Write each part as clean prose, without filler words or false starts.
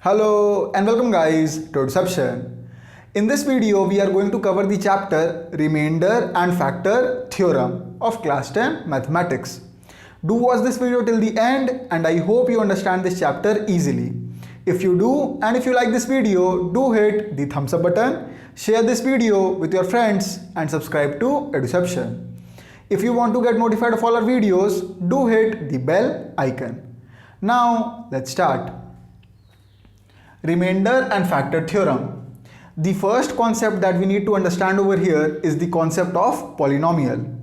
Hello and welcome guys to Deception. In this video we are going to cover the chapter Remainder and Factor Theorem of class 10 Mathematics. Do watch this video till the end and I hope you understand this chapter easily. If you do and if you like this video, do hit the thumbs up button, share this video with your friends and subscribe to Deception. If you want to get notified of all our videos, do hit the bell icon. Now let's start. Remainder and Factor Theorem. The first concept that we need to understand over here is the concept of polynomial.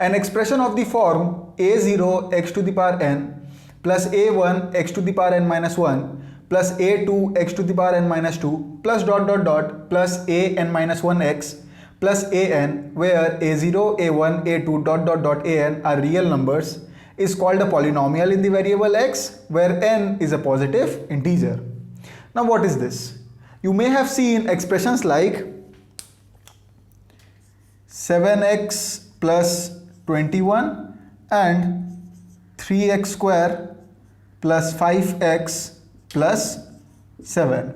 An expression of the form a0 x to the power n plus a1 x to the power n minus 1 plus a2 x to the power n minus 2 plus plus a n minus 1x plus an, where a0, a1, a2 an are real numbers, is called a polynomial in the variable x, where n is a positive integer. Now what is this? You may have seen expressions like 7x plus 21 and 3x square plus 5x plus 7.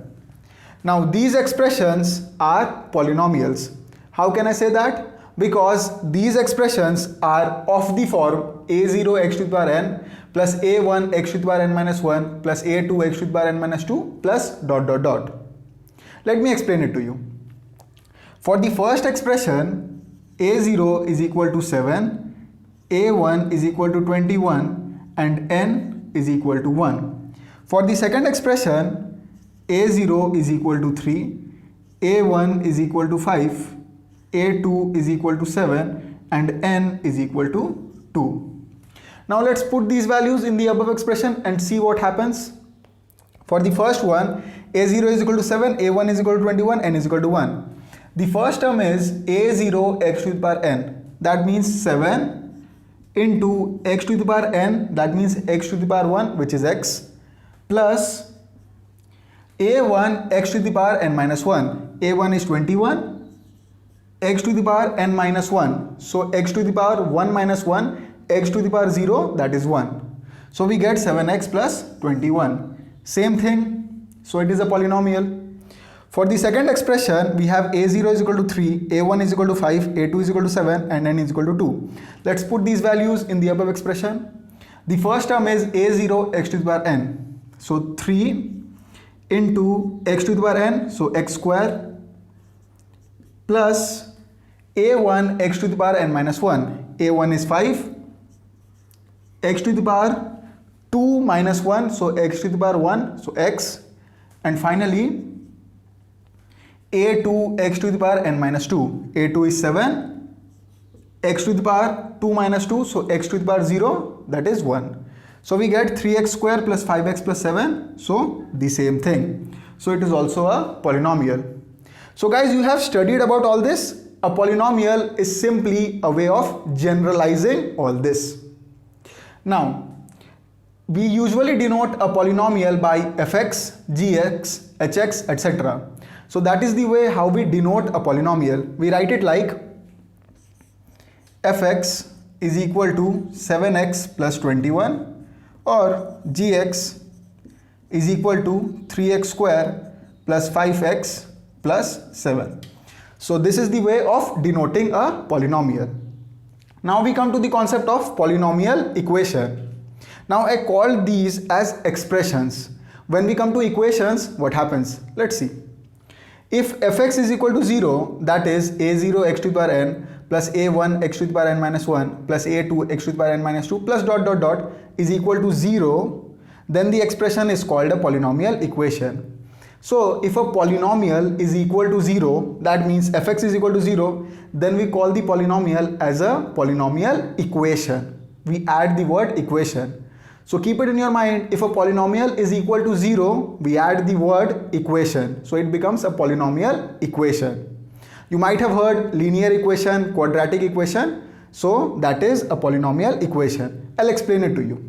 Now these expressions are polynomials. How can I say that? Because these expressions are of the form a0 x to the power n plus a1 x to the power n minus 1 plus a2 x to the power n minus 2 plus . Let me explain it to you. For the first expression, a0 is equal to 7, a1 is equal to 21 and n is equal to 1. For the second expression, a0 is equal to 3, a1 is equal to 5, a2 is equal to 7 and n is equal to 2. Now let's put these values in the above expression and see what happens. For the first one, a0 is equal to 7, a1 is equal to 21, n is equal to 1. The first term is a0 x to the power n, that means 7 into x to the power n, that means x to the power 1, which is x, plus a1 x to the power n minus 1, a1 is 21, x to the power n minus 1, so x to the power 1 minus 1, x to the power 0, that is 1. So we get 7x plus 21. Same thing, so it is a polynomial. For the second expression, we have a0 is equal to 3, a1 is equal to 5, a2 is equal to 7 and n is equal to 2. Let's put these values in the above expression. The first term is a0 x to the power n. So 3 into x to the power n, so x square, plus a1 x to the power n minus 1, a1 is 5, x to the power 2 minus 1, so x to the power 1, so x, and finally a2 x to the power n minus 2, a2 is 7, x to the power 2 minus 2, so x to the power 0, that is 1. So we get 3x square plus 5x plus 7, so the same thing. So it is also a polynomial. So guys, you have studied about all this. A polynomial is simply a way of generalizing all this. Now, we usually denote a polynomial by fx, gx, hx, etc. So that is the way how we denote a polynomial. We write it like fx is equal to 7x plus 21 or gx is equal to 3x square plus 5x plus 7. So this is the way of denoting a polynomial. Now we come to the concept of polynomial equation. Now I call these as expressions. When we come to equations, what happens? Let's see. If fx is equal to 0, that is a0 x to the power n plus a1 x to the power n minus 1 plus a2 x to the power n minus 2 plus is equal to 0, then the expression is called a polynomial equation. So if a polynomial is equal to 0, that means fx is equal to 0, then we call the polynomial as a polynomial equation. We add the word equation. So keep it in your mind, if a polynomial is equal to 0, we add the word equation. So it becomes a polynomial equation. You might have heard linear equation, quadratic equation. So that is a polynomial equation. I'll explain it to you.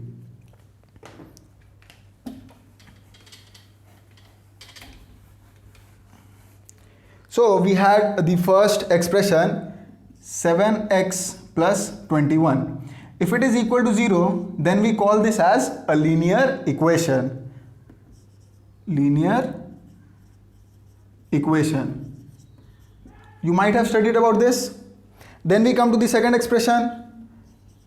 So we had the first expression 7x plus 21. If it is equal to 0, then we call this as a linear equation. linear equation. You might have studied about this. Then we come to the second expression,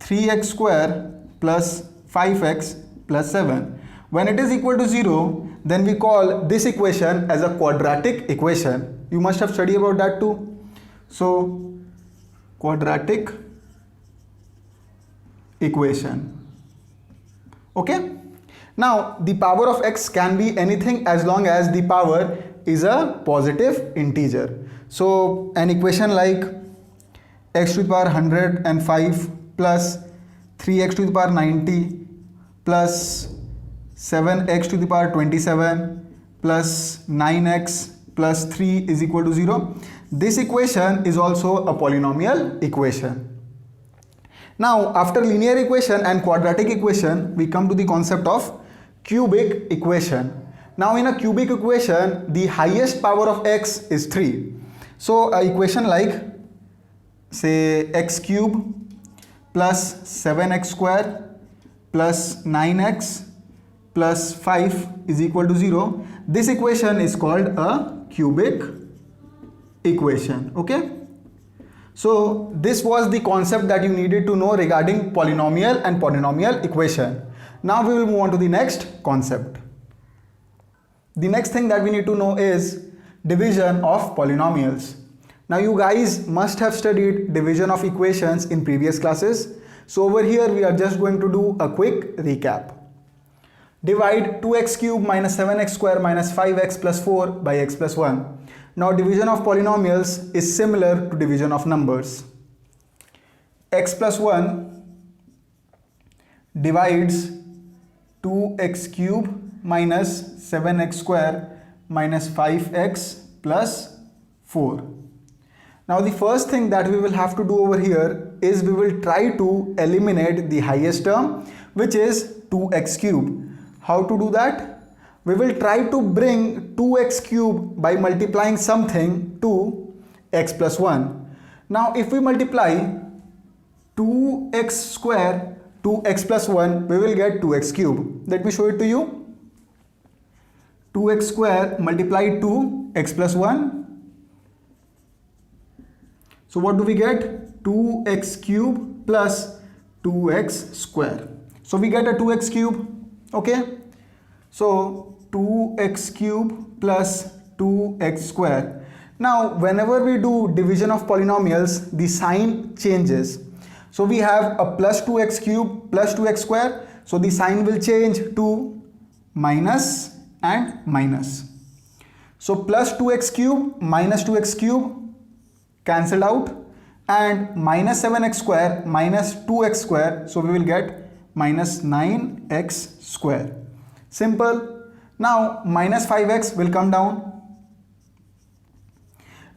3x square plus 5x plus 7. When it is equal to 0, then we call this equation as a quadratic equation. You must have studied about that too. So, quadratic equation. Okay? Now, the power of x can be anything as long as the power is a positive integer. So, an equation like x to the power 105 plus 3x to the power 90 plus 7x to the power 27 plus 9x plus 3 is equal to 0. This equation is also a polynomial equation. Now, after linear equation and quadratic equation, we come to the concept of cubic equation. Now, in a cubic equation, the highest power of x is 3. So, an equation like, say, x cube plus 7x square plus 9x plus 5 is equal to 0. This equation is called a cubic equation. Okay? So, this was the concept that you needed to know regarding polynomial and polynomial equation. Now, we will move on to the next concept. The next thing that we need to know is division of polynomials. Now, you guys must have studied division of equations in previous classes. So, over here we are just going to do a quick recap. Divide 2x cube minus 7x square minus 5x plus 4 by x plus 1. Now, division of polynomials is similar to division of numbers. X plus 1 divides 2x cube minus 7x square minus 5x plus 4. Now, the first thing that we will have to do over here is we will try to eliminate the highest term, which is 2x cube. How to do that? We will try to bring 2x cube by multiplying something to x plus 1. Now, if we multiply 2x square to x plus 1, we will get 2x cube. Let me show it to you. 2x square multiplied to x plus 1. So what do we get? 2x cube plus 2x square. So we get a 2x cube. Okay. So 2x cube plus 2x square. Now, whenever we do division of polynomials, the sign changes. So we have a plus 2x cube plus 2x square. So the sign will change to minus and minus. So plus 2x cube minus 2x cube cancelled out, and minus 7x square minus 2x square. So we will get minus 9x square. Simple. Now minus 5x will come down.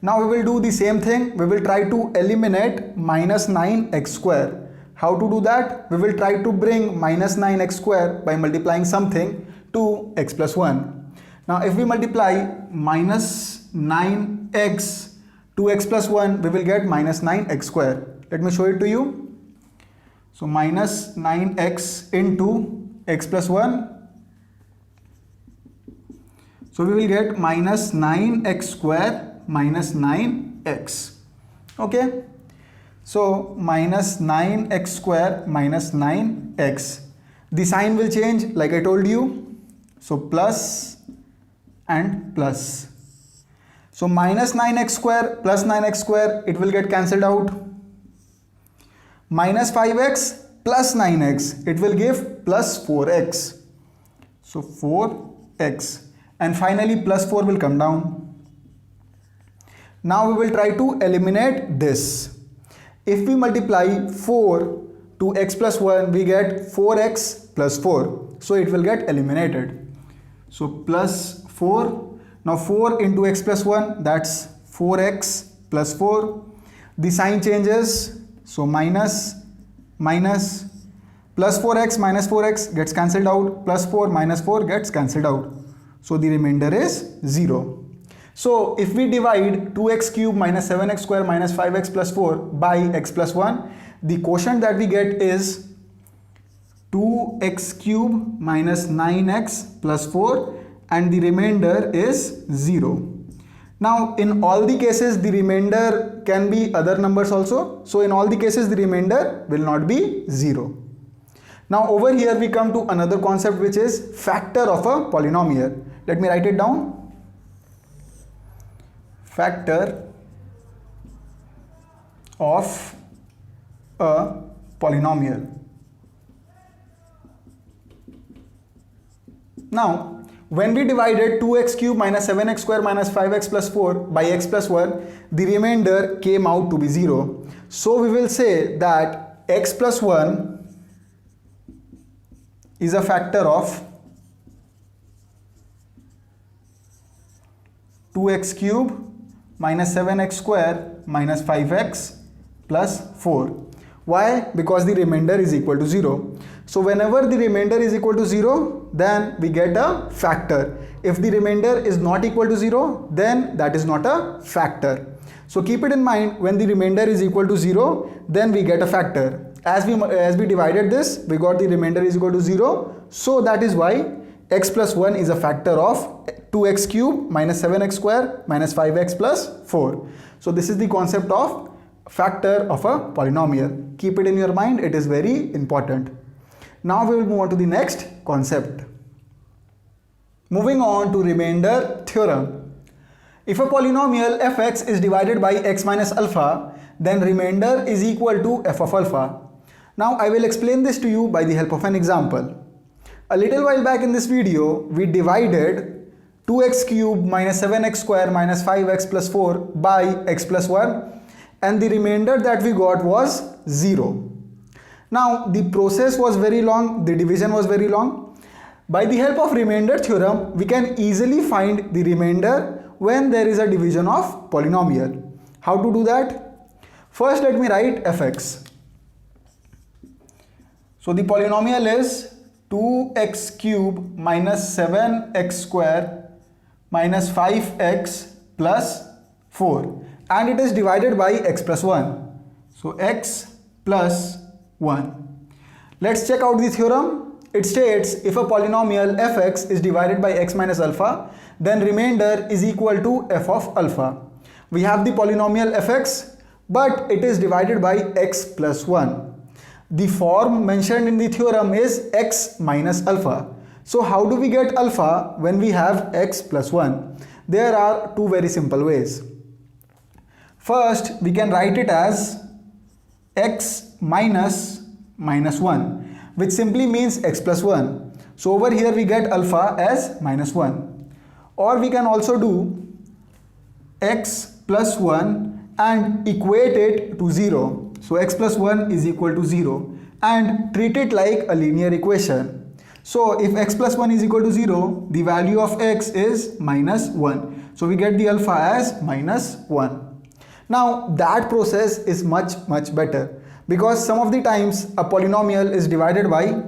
Now we will do the same thing. We will try to eliminate minus 9x square. How to do that? We will try to bring minus 9x square by multiplying something to x plus 1. Now if we multiply minus 9x to x plus 1, we will get minus 9x square. Let me show it to you. So minus 9x into x plus 1. So we will get minus 9x square minus 9x. Okay. So minus 9x square minus 9x. The sign will change like I told you. So plus and plus. So minus 9x square plus 9x square, it will get cancelled out. Minus 5x plus 9x, it will give plus 4x. So 4x. And finally plus 4 will come down. Now we will try to eliminate this. If we multiply 4 to x plus 1, we get 4x plus 4. So it will get eliminated. So plus 4. Now 4 into x plus 1, that's 4x plus 4. The sign changes. So minus, minus, plus 4x minus 4x gets cancelled out. Plus 4 minus 4 gets cancelled out. So the remainder is 0. So if we divide 2x cube minus 7x square minus 5x plus 4 by x plus 1, the quotient that we get is 2x cube minus 9x plus 4, and the remainder is 0. Now in all the cases the remainder can be other numbers also. So in all the cases the remainder will not be 0. Now over here we come to another concept, which is factor of a polynomial. Let me write it down. Factor of a polynomial. Now when we divided 2x cube minus 7x square minus 5x plus 4 by x plus 1, the remainder came out to be 0. So we will say that x plus 1 is a factor of 2x cube minus 7x square minus 5x plus 4. Why? Because the remainder is equal to 0. So whenever the remainder is equal to 0, then we get a factor. If the remainder is not equal to 0, then that is not a factor. So keep it in mind, when the remainder is equal to 0, then we get a factor. As we divided this, we got the remainder is equal to 0. So that is why x plus 1 is a factor of 2x cube minus 7x square minus 5x plus 4. So this is the concept of factor of a polynomial. Keep it in your mind, it is very important. Now we will move on to the next concept. Moving on to remainder theorem. If a polynomial fx is divided by x minus alpha, then remainder is equal to f of alpha. Now I will explain this to you by the help of an example. A little while back in this video, we divided 2x cube minus 7x square minus 5x plus 4 by x plus 1, and the remainder that we got was 0. Now the process was very long, the division was very long. By the help of remainder theorem, we can easily find the remainder when there is a division of polynomial. How to do that? First let me write fx. So the polynomial is 2x cube minus 7x square minus 5x plus 4, and it is divided by x plus 1. So x plus 1. Let's check out the theorem. It states if a polynomial fx is divided by x minus alpha, then remainder is equal to f of alpha. We have the polynomial fx, but it is divided by x plus 1. The form mentioned in the theorem is x minus alpha. So how do we get alpha when we have x plus 1? There are two very simple ways. First, we can write it as x minus 1, which simply means x plus 1. So over here we get alpha as minus 1. Or we can also do x plus 1 and equate it to 0. So x plus 1 is equal to 0 and treat it like a linear equation. So if x plus 1 is equal to 0, the value of x is minus 1. So we get the alpha as minus 1. Now that process is much better, because some of the times a polynomial is divided by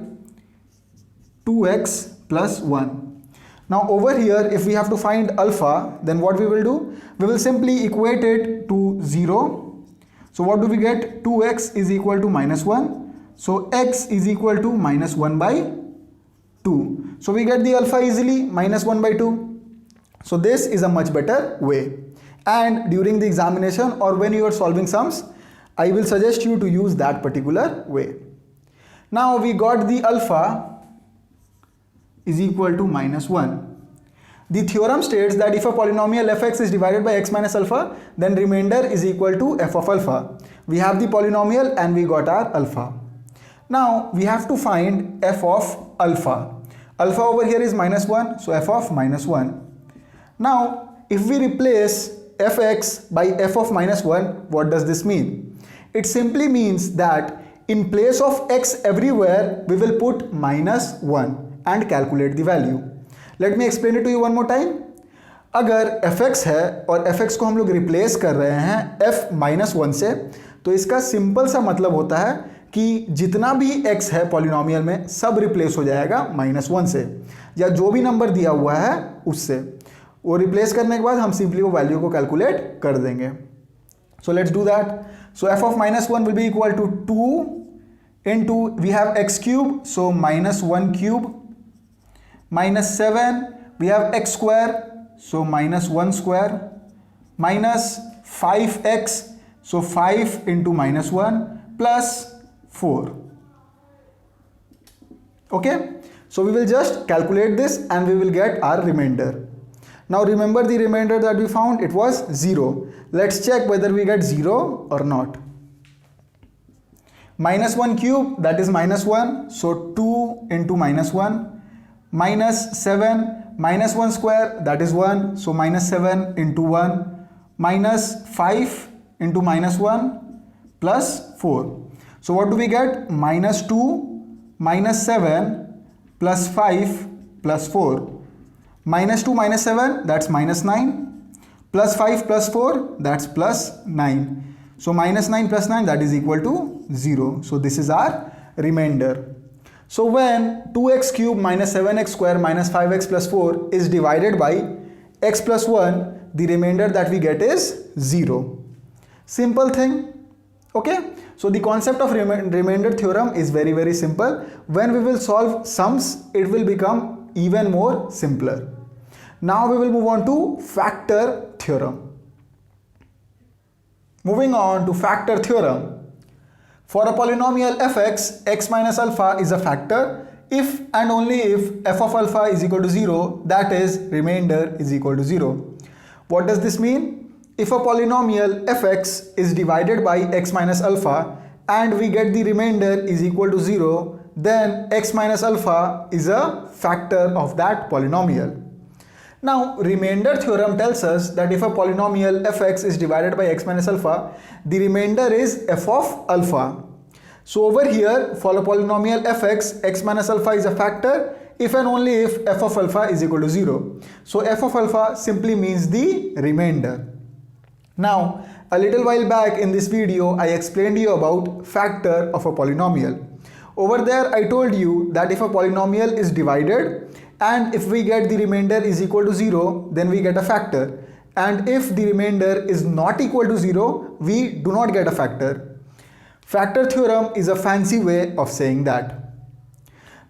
2x plus 1. Now over here, if we have to find alpha, then what we will do? We will simply equate it to 0. So what do we get? 2x is equal to minus 1. So x is equal to minus 1 by 2. So we get the alpha easily, minus 1 by 2. So this is a much better way. And during the examination or when you are solving sums, I will suggest you to use that particular way. Now we got the alpha is equal to minus 1. The theorem states that if a polynomial fx is divided by x minus alpha, then remainder is equal to f of alpha. We have the polynomial and we got our alpha. Now we have to find f of alpha. Alpha over here is minus 1, so f of minus 1. Now if we replace fx by f of minus 1, what does this mean? It simply means that in place of x everywhere, we will put minus 1 and calculate the value. Let me explain it to you one more time. अगर fx है और fx को हम लोग replace कर रहे हैं f minus 1 से, तो इसका सिंपल सा मतलब होता है कि जितना भी x है पॉलिनोमियल में सब रिप्लेस हो जाएगा माइनस 1 से, या जो भी नंबर दिया हुआ है उससे। वो रिप्लेस करने के बाद हम सिंपली वो वैल्यू को कैलकुलेट कर देंगे। So let's do that. So f of minus 1 will be equal to 2 into, we have x cube, so minus 1 cube minus 7 we have x square, so minus 1 square, minus 5x, so 5 into minus 1 plus 4. Okay, so we will just calculate this and we will get our remainder. Now remember the remainder that we found, it was 0. Let's check whether we get 0 or not. Minus 1 cube, that is minus 1, so 2 into minus 1, minus 7, minus 1 square, that is 1, so minus 7 into 1, minus 5 into minus 1 plus 4. So what do we get? Minus 2, minus 7 plus 5 plus 4. Minus 2 minus 7, that's minus 9, plus 5 plus 4, that's plus 9. So minus 9 plus 9, that is equal to 0. So this is our remainder. So when 2x cube minus 7x square minus 5x plus 4 is divided by x plus 1, the remainder that we get is 0. Simple thing. Okay. So the concept of remainder theorem is very, very simple. When we will solve sums, it will become even more simpler. Now we will move on to factor theorem. Moving on to factor theorem. For a polynomial fx, x minus alpha is a factor if and only if f of alpha is equal to 0, that is remainder is equal to 0. What does this mean? If a polynomial fx is divided by x minus alpha and we get the remainder is equal to 0, then x minus alpha is a factor of that polynomial. Now, remainder theorem tells us that if a polynomial fx is divided by x minus alpha, the remainder is f of alpha. So over here, for a polynomial fx, x minus alpha is a factor if and only if f of alpha is equal to 0. So f of alpha simply means the remainder. Now, a little while back in this video, I explained you about factor of a polynomial. Over there, I told you that if a polynomial is divided and if we get the remainder is equal to 0, then we get a factor. And if the remainder is not equal to 0, we do not get a factor. Factor theorem is a fancy way of saying that.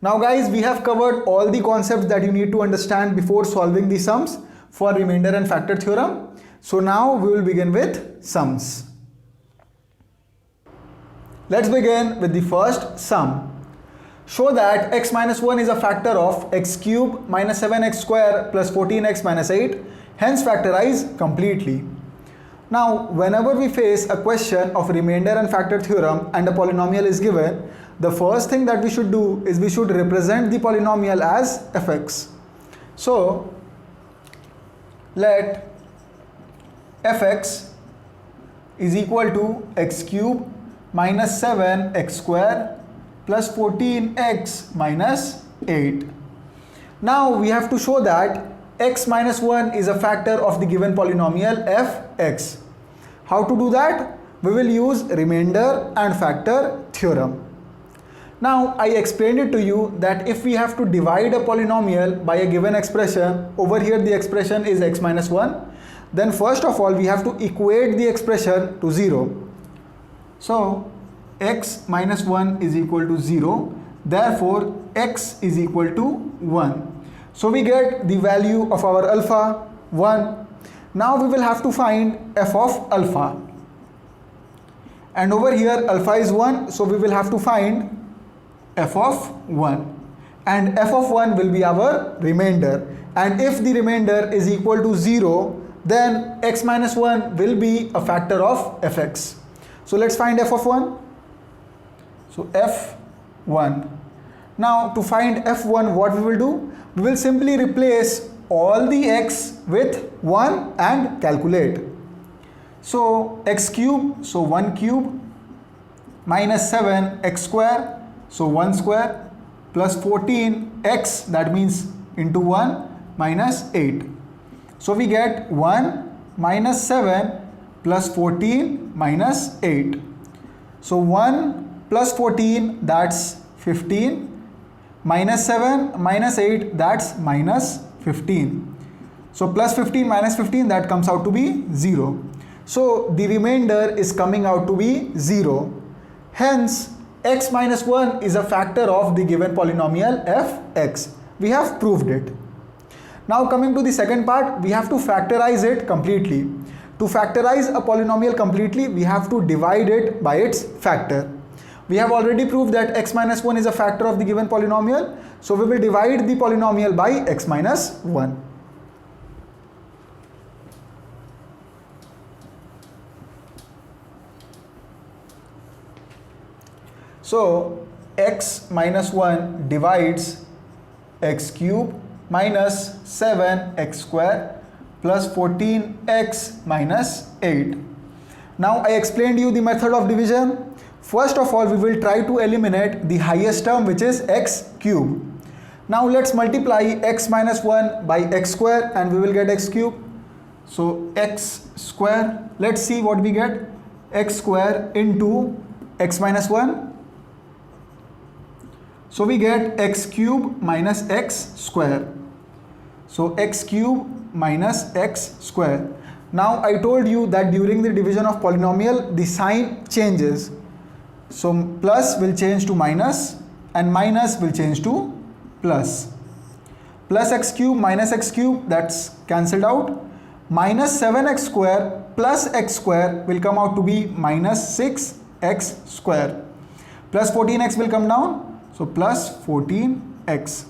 Now guys, we have covered all the concepts that you need to understand before solving the sums for remainder and factor theorem. So now we will begin with sums. Let's begin with the first sum. Show that x minus 1 is a factor of x cube minus 7x square plus 14x minus 8, hence factorize completely. Now, whenever we face a question of remainder and factor theorem and a polynomial is given, the first thing that we should do is we should represent the polynomial as fx. So, let fx is equal to x cube minus 7x square plus 14x minus 8. Now we have to show that x minus 1 is a factor of the given polynomial fx. How to do that? We will use remainder and factor theorem. Now I explained it to you that if we have to divide a polynomial by a given expression, over here the expression is x minus 1, then first of all we have to equate the expression to 0. So x minus 1 is equal to 0, therefore x is equal to 1. So we get the value of our alpha 1. Now we will have to find f of alpha. And over here alpha is 1, so we will have to find f of 1. And f of 1 will be our remainder. And if the remainder is equal to 0, then x minus 1 will be a factor of fx. So let's find f of 1. So f1. Now to find f1, what we will do? We will simply replace all the x with 1 and calculate. So x cube, so 1 cube, minus 7x square, so 1 square, plus 14x, that means into 1, minus 8. So we get 1 minus 7 plus 14 minus 8. So 1 plus 14, that's 15, minus 7 minus 8, that's minus 15. So plus 15 minus 15, that comes out to be 0. So the remainder is coming out to be 0. Hence, x minus 1 is a factor of the given polynomial fx. We have proved it. Now coming to the second part, we have to factorize it completely. To factorize a polynomial completely, we have to divide it by its factor. We have already proved that x minus 1 is a factor of the given polynomial, so we will divide the polynomial by x minus 1. So x minus 1 divides x cube minus 7x square plus 14x minus 8. Now I explained you the method of division. First of all, we will try to eliminate the highest term, which is x cube. Now let's multiply x minus 1 by x square and we will get x cube. So x square, let's see what we get. X square into x minus 1. So we get x cube minus x square. So x cube minus x square. Now I told you that during the division of polynomial, the sign changes. So plus will change to minus and minus will change to plus. Plus x cube minus x cube, that's cancelled out. Minus 7x square plus x square will come out to be minus 6x square. Plus 14x will come down. So plus 14x.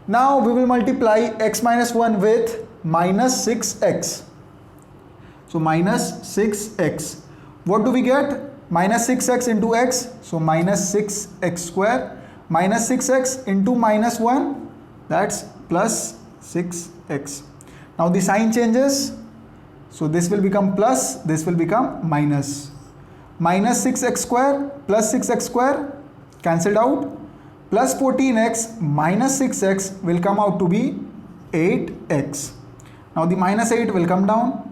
Now we will multiply x minus 1 with minus 6x. So minus 6x. What do we get? Minus 6x into x. So minus 6x square. Minus 6x into minus 1. That's plus 6x. Now the sign changes. So this will become plus. This will become minus. Minus 6x square plus 6x square cancelled out. Plus 14x minus 6x will come out to be 8x. Now the minus 8 will come down.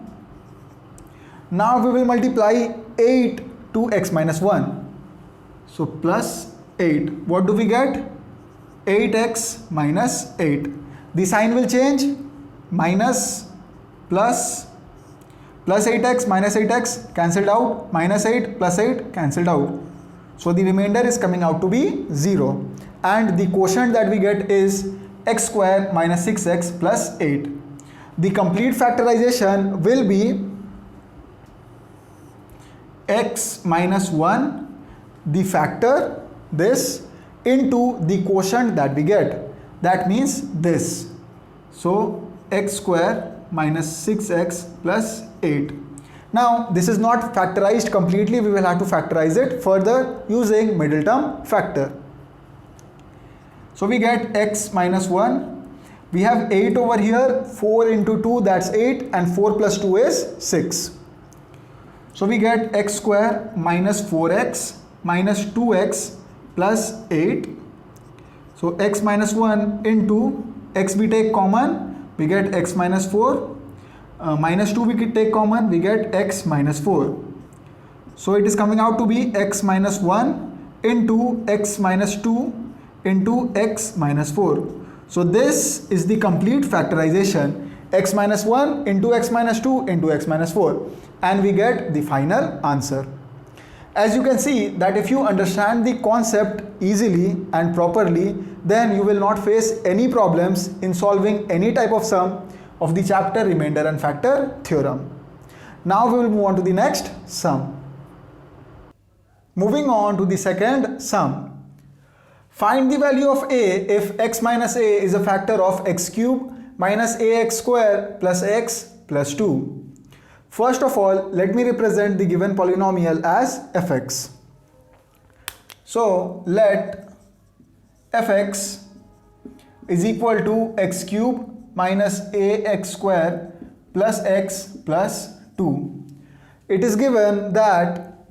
Now we will multiply 8 to x minus 1. So plus 8. What do we get? 8x minus 8. The sign will change. Minus plus 8x minus 8x cancelled out. Minus 8 plus 8 cancelled out. So the remainder is coming out to be 0. And the quotient that we get is x square minus 6x plus 8. The complete factorization will be x minus 1, the factor, this, into the quotient that we get. That means this. So x square minus 6x plus 8. Now this is not factorized completely. We will have to factorize it further using middle term factor. So we get x minus 1. We have 8 over here. 4 into 2, that's 8, and 4 plus 2 is 6. So we get x square minus 4x minus 2x plus 8. So x minus 1 into x we take common, we get x minus 4. Minus 2 we could take common, we get x minus 4. So it is coming out to be x minus 1 into x minus 2 into x minus 4. So this is the complete factorization. X minus 1 into x minus 2 into x minus 4. And we get the final answer. As you can see that if you understand the concept easily and properly, then you will not face any problems in solving any type of sum of the chapter Remainder and Factor Theorem. Now we will move on to the next sum. Moving on to the second sum. Find the value of a if x minus a is a factor of x cube minus ax square plus x plus 2. First of all, let me represent the given polynomial as fx. So let fx is equal to x cube minus ax square plus x plus 2. It is given that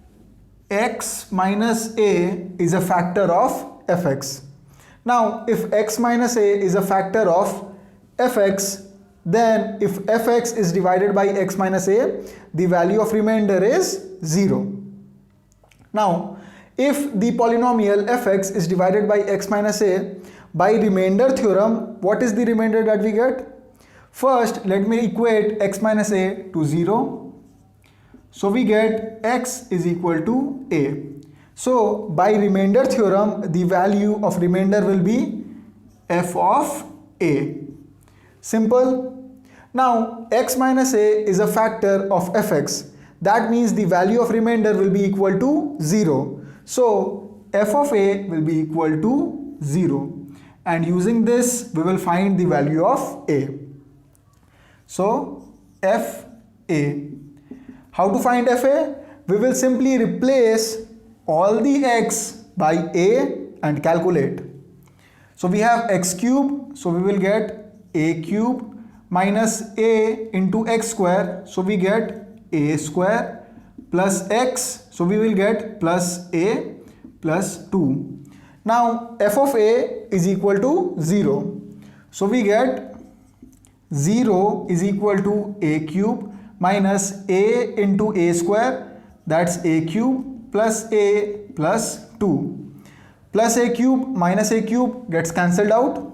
x minus a is a factor of fx. Now if x minus a is a factor of fx, then if fx is divided by x minus a, the value of remainder is 0. Now if the polynomial fx is divided by x minus a, by remainder theorem, what is the remainder that we get? First, let me equate x minus a to 0. So we get x is equal to a. So by remainder theorem, the value of remainder will be f of a. Simple. Now x minus a is a factor of fx. That means the value of remainder will be equal to 0. So f of a will be equal to 0. And using this we will find the value of a. So f a. How to find fa? We will simply replace all the x by a and calculate. So we have x cube, so we will get a cube minus a into x square, so we get a square plus x, so we will get plus a plus 2. Now f of a is equal to 0. So we get 0 is equal to a cube minus a into a square, that's a cube plus a plus 2. Plus a cube minus a cube gets cancelled out.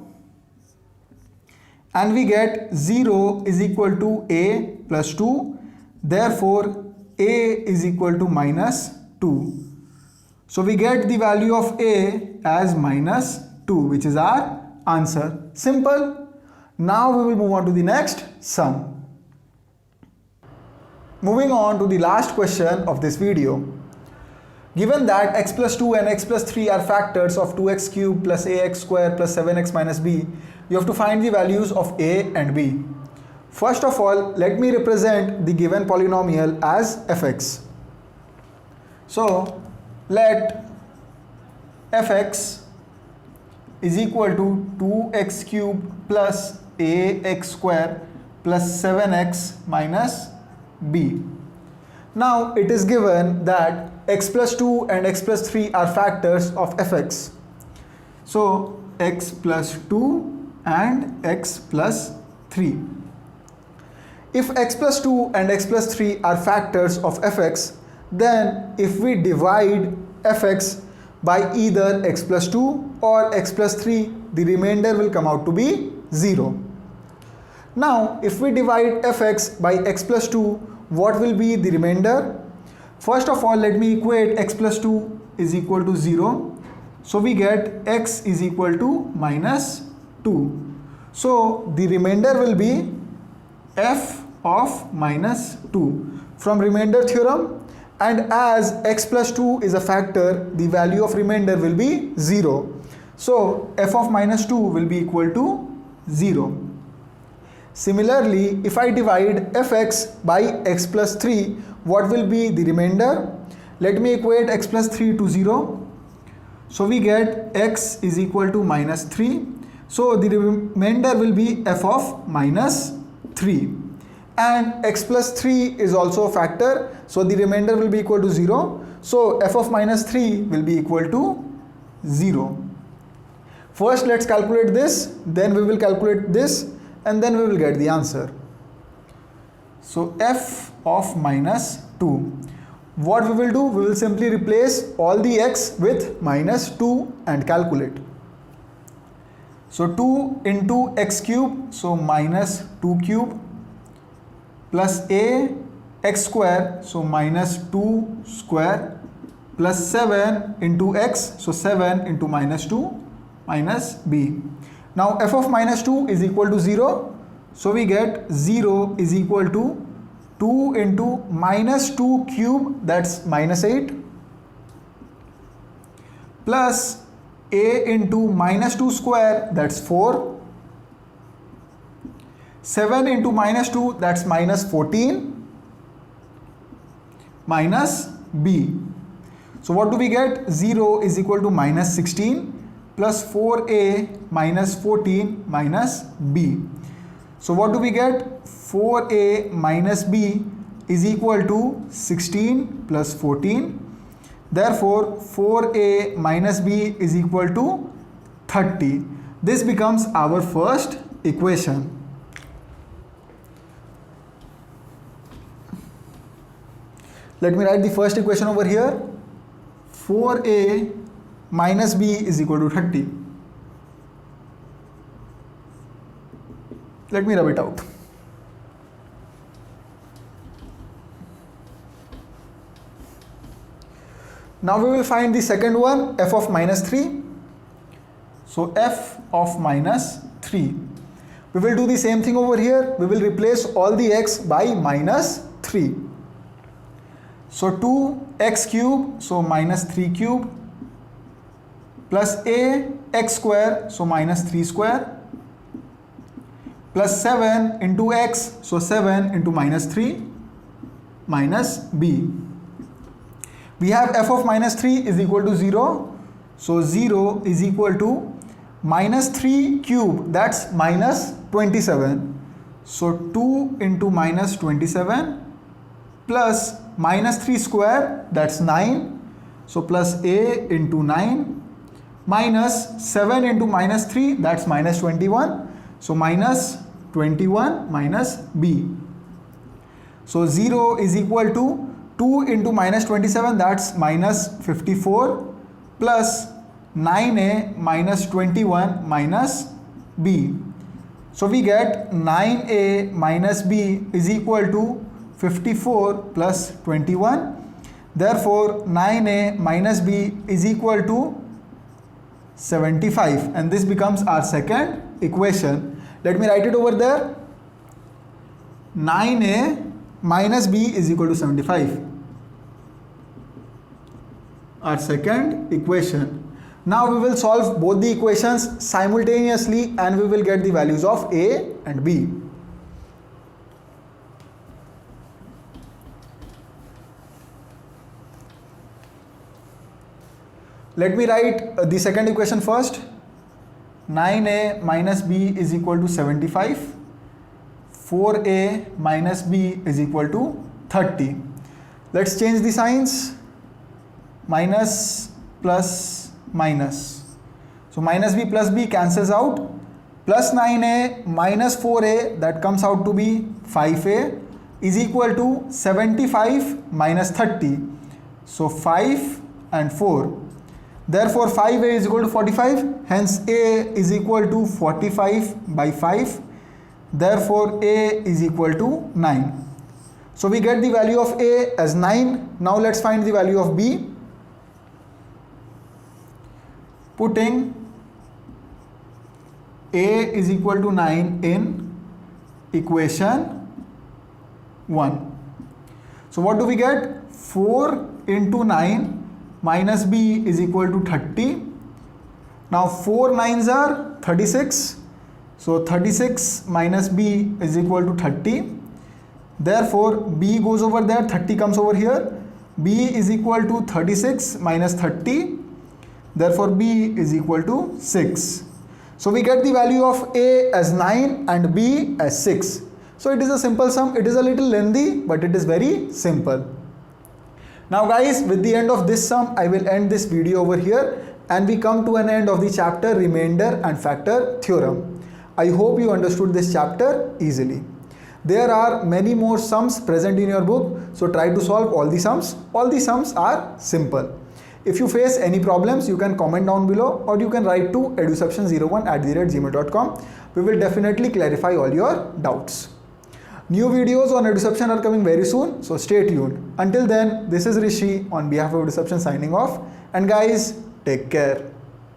And we get 0 is equal to a plus 2. Therefore, a is equal to minus 2. So we get the value of a as minus 2, which is our answer. Simple. Now we will move on to the next sum. Moving on to the last question of this video. Given that x plus 2 and x plus 3 are factors of 2x cubed plus ax square plus 7x minus b, you have to find the values of a and b. First of all, let me represent the given polynomial as fx. So let fx is equal to 2x cubed plus ax square plus 7x minus b. Now it is given that x plus 2 and x plus 3 are factors of fx. So x plus 2 and x plus 3. If x plus 2 and x plus 3 are factors of fx, then if we divide fx by either x plus 2 or x plus 3, the remainder will come out to be 0. Now if we divide fx by x plus 2, what will be the remainder? First of all, let me equate x plus 2 is equal to 0. So we get x is equal to minus 2. So the remainder will be f of minus 2 from remainder theorem, and as x plus 2 is a factor, the value of remainder will be 0. So f of minus 2 will be equal to 0. Similarly, if I divide fx by x plus 3, what will be the remainder? Let me equate x plus 3 to 0. So we get x is equal to minus 3. So the remainder will be f of minus 3. And x plus 3 is also a factor. So the remainder will be equal to 0. So f of minus 3 will be equal to 0. First let's calculate this, then we will calculate this, and then we will get the answer. So f of minus 2. What we will do? We will simply replace all the x with minus 2 and calculate. So 2 into x cube, so minus 2 cube, plus a x square, so minus 2 square, plus 7 into x, so 7 into minus 2 minus b. Now f of minus 2 is equal to 0. So we get 0 is equal to 2 into minus 2 cube, that's minus 8, plus a into minus 2 square, that's 4, 7 into minus 2, that's minus 14, minus b. So what do we get? 0 is equal to minus 16 plus 4a minus 14 minus b. So what do we get? 4a minus b is equal to 16 plus 14. Therefore 4a minus b is equal to 30. This becomes our first equation. Let me write the first equation over here. 4a minus b is equal to 30. Let me rub it out. Now we will find the second one, f of minus 3. So f of minus 3. We will do the same thing over here. We will replace all the x by minus 3. So 2x cube, so minus 3 cube, plus a x square, so minus 3 square, plus 7 into x, so 7 into minus 3, minus b. We have f of minus 3 is equal to 0. So 0 is equal to minus 3 cube, that's minus 27. So 2 into minus 27 plus minus 3 square, that's 9. So plus a into 9 minus 7 into minus 3, that's minus 21. So minus 21 minus b. So 0 is equal to 2 into minus 27, that's minus 54, plus 9a minus 21 minus b. So we get 9a minus b is equal to 54 plus 21. Therefore 9a minus b is equal to 75, and this becomes our second equation. Let me write it over there. 9a minus b is equal to 75. Our second equation. Now we will solve both the equations simultaneously and we will get the values of a and b. Let me write the second equation first. 9a minus b is equal to 75. 4a minus b is equal to 30. Let's change the signs. Minus plus minus. So minus b plus b cancels out. Plus 9a minus 4a, that comes out to be 5a, is equal to 75 minus 30. So 5 and 4. Therefore 5a is equal to 45. Hence a is equal to 45 by 5. Therefore a is equal to 9. So we get the value of a as 9. Now let's find the value of b. Putting a is equal to 9 in equation 1. So what do we get? 4 into 9 minus b is equal to 30. Now 4 9s are 36. So 36 minus b is equal to 30. Therefore b goes over there, 30 comes over here. b is equal to 36 minus 30. Therefore b is equal to 6. So we get the value of a as 9 and b as 6. So it is a simple sum. It is a little lengthy, but it is very simple. Now guys, with the end of this sum, I will end this video over here and we come to an end of the chapter Remainder and Factor Theorem. I hope you understood this chapter easily. There are many more sums present in your book, so try to solve all the sums. All the sums are simple. If you face any problems, you can comment down below or you can write to eduception01@gmail.com. We will definitely clarify all your doubts. New videos on Eduception are coming very soon, so stay tuned. Until then, this is Rishi on behalf of Eduception signing off, and guys, take care.